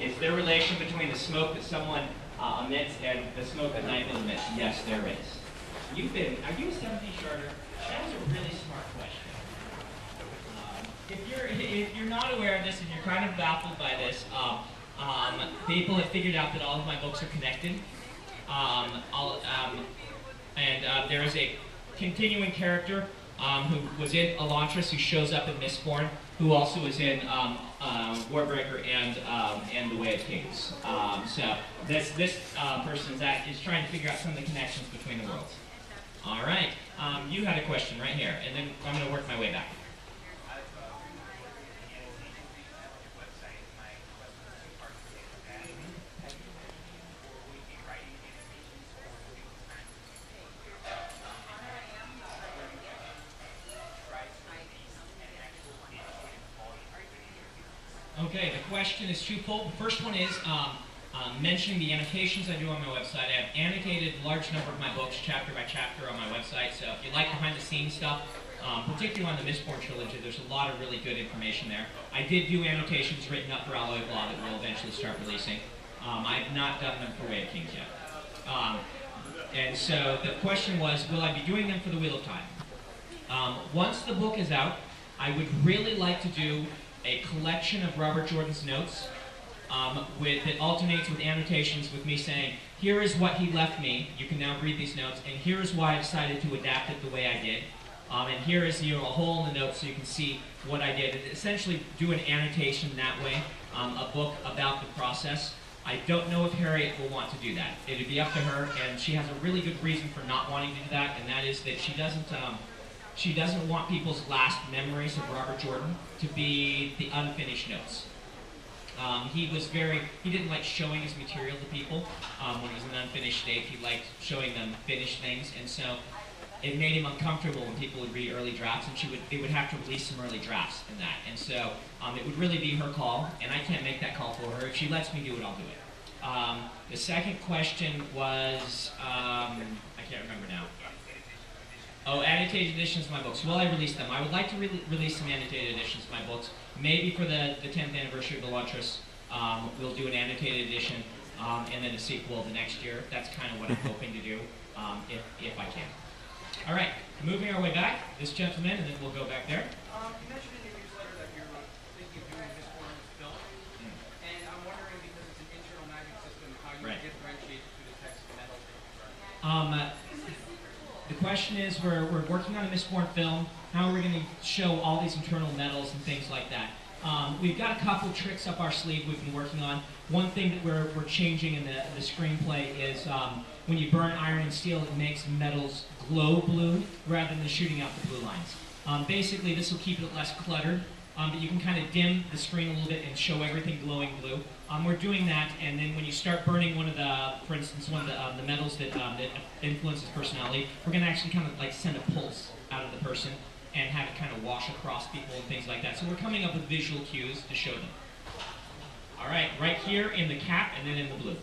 Is there a relation between the smoke that someone emits and the smoke that Nightman emits? Yes, there is. Are you a 17 charter? That is a really smart question. If you're not aware of this and you're kind of baffled by this, people have figured out that all of my books are connected. There is a continuing character who was in Elantris, who shows up in Mistborn, who also is in Warbreaker and The Way of Kings. So this person is trying to figure out some of the connections between the worlds. All right, you had a question right here, and then I'm going to work my way back. Okay, the question is twofold. The first one is mentioning the annotations I do on my website. I have annotated a large number of my books, chapter by chapter, on my website. So if you like behind-the-scenes stuff, particularly on the Mistborn trilogy, there's a lot of really good information there. I did do annotations written up for Alloy Law that we'll eventually start releasing. I've not done them for Way of Kings yet. And so the question was, will I be doing them for the Wheel of Time? Once the book is out, I would really like to do a collection of Robert Jordan's notes that alternates with annotations with me saying, here is what he left me, you can now read these notes, and here is why I decided to adapt it the way I did. And here is a hole in the notes so you can see what I did. And essentially do an annotation that way, a book about the process. I don't know if Harriet will want to do that. It would be up to her, and she has a really good reason for not wanting to do that, and that is that she doesn't want people's last memories of Robert Jordan to be the unfinished notes. He didn't like showing his material to people when it was an unfinished state. He liked showing them finished things, and so it made him uncomfortable when people would read early drafts, and they would have to release some early drafts in that. And so it would really be her call, and I can't make that call for her. If she lets me do it, I'll do it. The second question was, I can't remember now. Oh, annotated editions of my books. Will I release them? I would like to release some annotated editions of my books. Maybe for the 10th anniversary of Elantris, we'll do an annotated edition, and then a sequel the next year. That's kind of what I'm hoping to do, if I can. All right, moving our way back, this gentleman, and then we'll go back there. You mentioned in your newsletter that you're thinking of doing this form of film, and I'm wondering, because it's an internal magic system, how you differentiate between the text and metals that you run. The question is, we're working on a Mistborn film. How are we going to show all these internal metals and things like that? We've got a couple tricks up our sleeve we've been working on. One thing that we're changing in the screenplay is when you burn iron and steel, it makes metals glow blue rather than shooting out the blue lines. Basically, this will keep it less cluttered, but you can kind of dim the screen a little bit and show everything glowing blue. We're doing that, and then when you start burning one of for instance, one of the metals that influences personality, we're going to actually kind of like send a pulse out of the person and have it kind of wash across people and things like that. So we're coming up with visual cues to show them. All right, right here in the cap and then in the blue.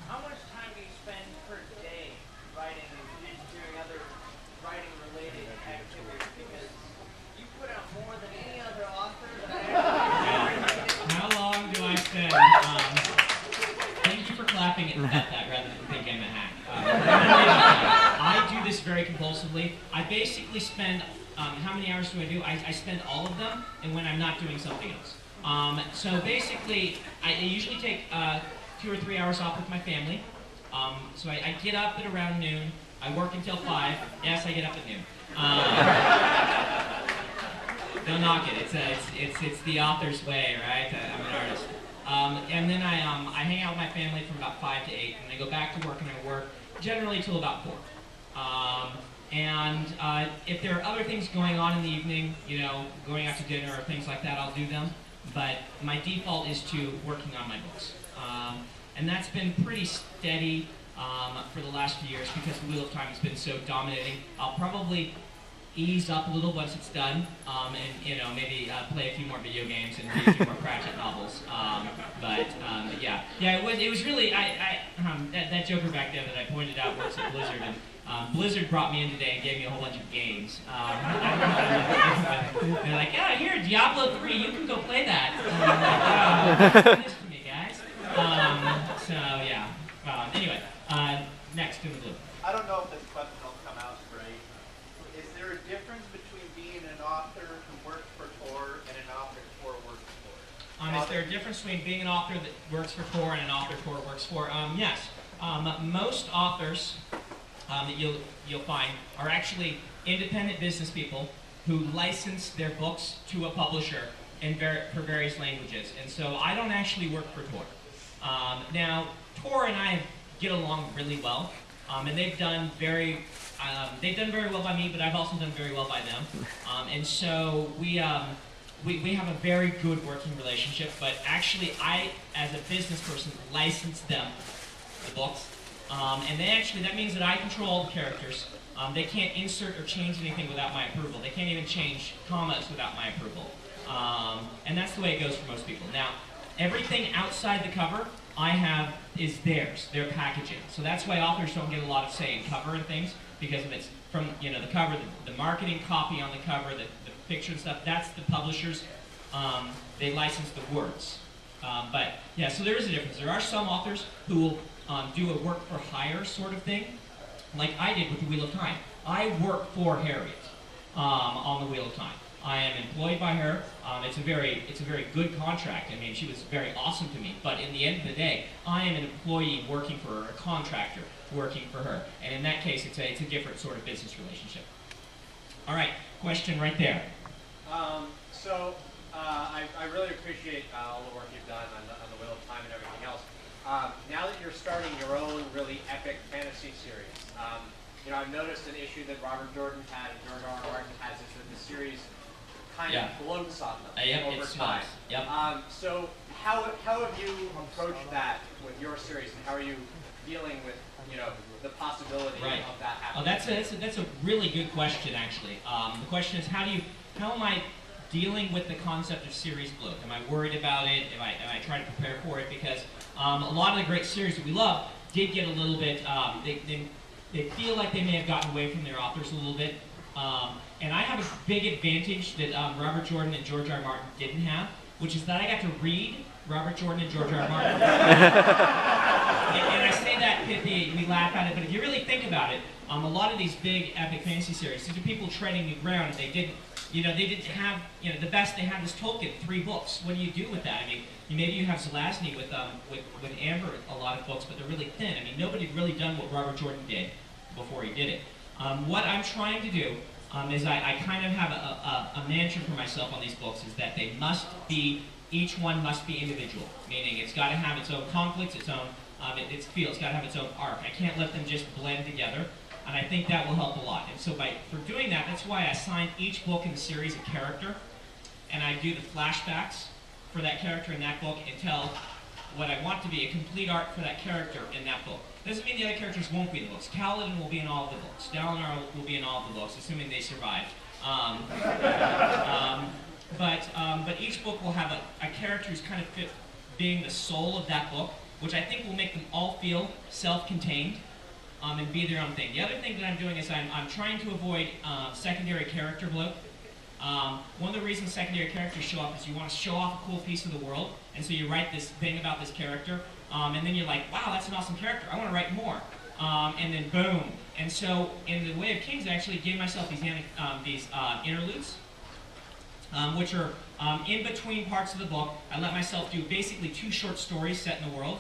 How much time do you spend per day writing and doing other writing-related activities? Because you put out more than any other author that I ever. How long do I spend? Thank you for clapping at that rather than thinking I'm a hack. I do this very compulsively. I basically spend, how many hours do I do? I spend all of them, and when I'm not doing something else. So basically, I usually take 2 or 3 hours off with my family. So I get up at around noon. I work until 5. Yes, I get up at noon. Don't knock it. It's the author's way, right? I'm an artist. And then I hang out with my family from about 5 to 8, and I go back to work, and I work generally till about 4. If there are other things going on in the evening, going out to dinner or things like that, I'll do them. But my default is to working on my books. And that's been pretty steady for the last few years because the Wheel of Time has been so dominating. I'll probably ease up a little once it's done, and maybe play a few more video games and read a few more Pratchett novels. Yeah, it was really that Joker back there that I pointed out works at Blizzard, and Blizzard brought me in today and gave me a whole bunch of games. They're like, yeah, here, Diablo 3, you can go play that. Send this to me, guys. next in the blue. I don't know if this question will come out right. Is there a difference between being an author who works for Tor and an author Tor works for? Is there a difference between being an author that works for Tor and an author Tor works for? Yes. Most authors that you'll find are actually independent business people who license their books to a publisher for various languages. And so I don't actually work for Tor. Now, Tor and I get along really well, and they've done very well by me, but I've also done very well by them. And so we have a very good working relationship, but actually I, as a business person, license them the books. And that means that I control the characters. They can't insert or change anything without my approval. They can't even change commas without my approval. And that's the way it goes for most people. Now, everything outside the cover I have is theirs, their packaging. So that's why authors don't get a lot of say in cover and things, because if it's from the cover, the marketing copy on the cover, the picture and stuff, that's the publishers. They license the words. But yeah, so there is a difference. There are some authors who will do a work for hire sort of thing, like I did with the Wheel of Time. I work for Harriet on the Wheel of Time. I am employed by her. It's a very good contract. I mean, she was very awesome to me. But in the end of the day, I am an employee working for her, a contractor working for her. And in that case, it's a different sort of business relationship. All right, question right there. I really appreciate all the work you've done on the Wheel of Time and everything else. Now that you're starting your own really epic fantasy series, I've noticed an issue that Robert Jordan had and George R. R. Martin has is that the series kind of bloats on them over time. Yep. So how have you approached that with your series, and how are you dealing with the possibility of that happening? Oh, that's a really good question, actually. The question is, how am I dealing with the concept of series bloat? Am I worried about it? Am I trying to prepare for it? Because a lot of the great series that we love did get a little bit, they feel like they may have gotten away from their authors a little bit. And I have a big advantage that Robert Jordan and George R. R. Martin didn't have, which is that I got to read Robert Jordan and George R. R. Martin. And I say that, we laugh at it, but if you really think about it, a lot of these big epic fantasy series, these are people treading new ground, and they didn't have, the best they had was Tolkien, 3 books. What do you do with that? I mean, maybe you have Zelazny with Amber, a lot of books, but they're really thin. I mean, nobody had really done what Robert Jordan did before he did it. What I'm trying to do is I kind of have a mantra for myself on these books, is that they must be, each one must be individual, meaning it's got to have its own conflicts, its own, its feel, it's got to have its own arc. I can't let them just blend together. And I think that will help a lot. And so for doing that, that's why I assign each book in the series a character, and I do the flashbacks for that character in that book and tell what I want to be a complete arc for that character in that book. Doesn't mean the other characters won't be in the books. Kaladin will be in all of the books. Dalinar will be in all of the books, assuming they survive. But each book will have a character who's kind of being the soul of that book, which I think will make them all feel self-contained. And be their own thing. The other thing that I'm doing is I'm trying to avoid secondary character bloat. One of the reasons secondary characters show up is you want to show off a cool piece of the world, and so you write this thing about this character, and then you're like, wow, that's an awesome character, I want to write more. And then boom. And so in the Way of Kings, I actually gave myself these interludes, which are in between parts of the book. I let myself do basically 2 short stories set in the world,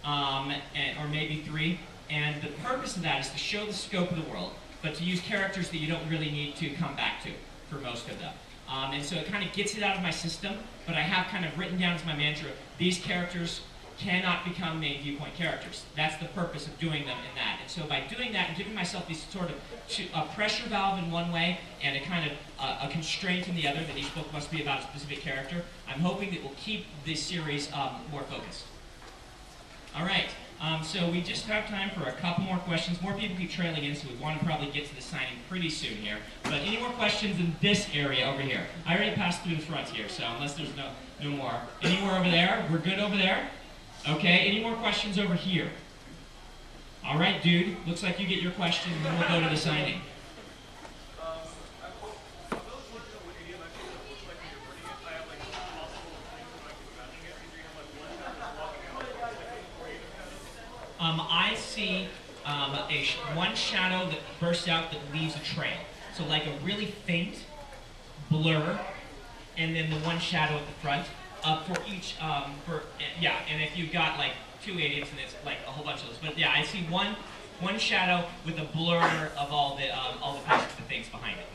or maybe 3. And the purpose of that is to show the scope of the world, but to use characters that you don't really need to come back to for most of them. And so it kind of gets it out of my system, but I have kind of written down as my mantra, these characters cannot become main viewpoint characters. That's the purpose of doing them in that. And so by doing that and giving myself these sort of a pressure valve in one way and a kind of a constraint in the other, that each book must be about a specific character, I'm hoping that we'll keep this series more focused. All right. So we just have time for a couple more questions. More people keep trailing in, so we want to probably get to the signing pretty soon here. But any more questions in this area over here? I already passed through the front here, so unless there's no more. Any more over there? We're good over there? Okay, any more questions over here? All right, dude. Looks like you get your question, and then we'll go to the signing. I see one shadow that bursts out that leaves a trail. So like a really faint blur, and then the one shadow at the front for each. And if you've got like 2 idiots, and it's like a whole bunch of those. But yeah, I see one shadow with a blur of all the things behind it.